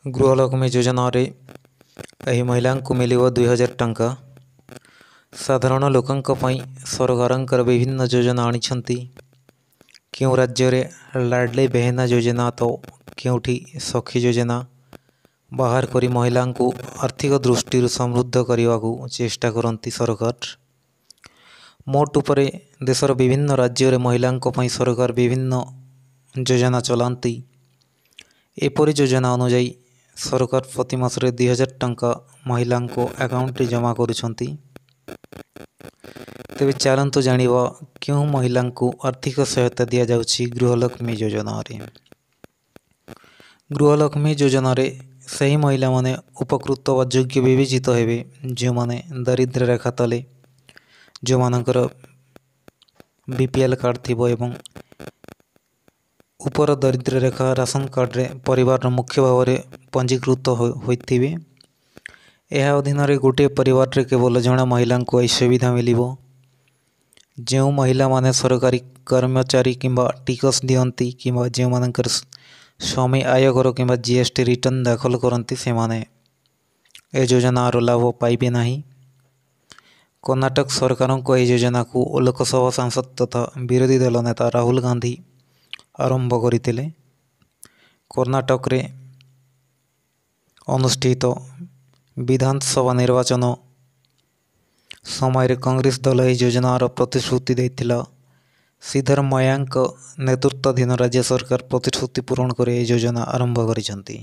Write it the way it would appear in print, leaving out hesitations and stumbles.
गृहलक्ष्मी योजना एही महिला को मिलिब 2000 टंका। साधारण लोकंक पई सरकार विभिन्न योजना आनिछंती। क्यों राज्य रे लाडली बहना योजना तो क्योंठी सखी योजना बाहर करी महिला को आर्थिक दृष्टि समृद्ध करने को चेष्टा करती सरकार। मोट उपरे देशर विभिन्न राज्य रे महिला सरकार विभिन्न योजना चलांती। एपरी योजना अनुजाई सरकार प्रति मासरे 2000 टंका महिला अकाउंट जमा करुछंती। तेबे चलतु जानिबा क्यों महिला को आर्थिक सहायता दि जाउछि गृहलक्ष्मी योजना रे। गृहलक्ष्मी योजना रे सही महिला माने उपकृत व योग्य विवेचित हेबे जो माने दारिद्र्य रेखा तले जो मानकर बीपीएल कार्ड थिबो एवं ऊपर दारिद्र्य रेखा राशन कार्ड रे परिवार मुख्य भाव में पंजीकृत होइथिबे। यह अधीन गोटे परिवार रे केवल जणा महिला को यह सुविधा मिलिबो। जो महिला माने सरकारी कर्मचारी किंबा टिकस दियंती किंबा जो मानकर स्वामी आयकर किंबा जीएसटी रिटर्न दाखल करती से माने ए योजनार लाभ पाइबे नहीं। कर्नाटक सरकार को यह योजना को लोकसभा सांसद तथा विरोधी दल नेता राहुल गांधी आरंभ करथिले। कर्नाटक रे अनुष्ठित विधानसभा निर्वाचन समय कांग्रेस दल यह योजनार प्रतिश्रुति देथिला। सिद्धरामैया नेतृत्वाधीन राज्य सरकार प्रतिश्रुति पूरण कर योजना आरंभ करिसंती।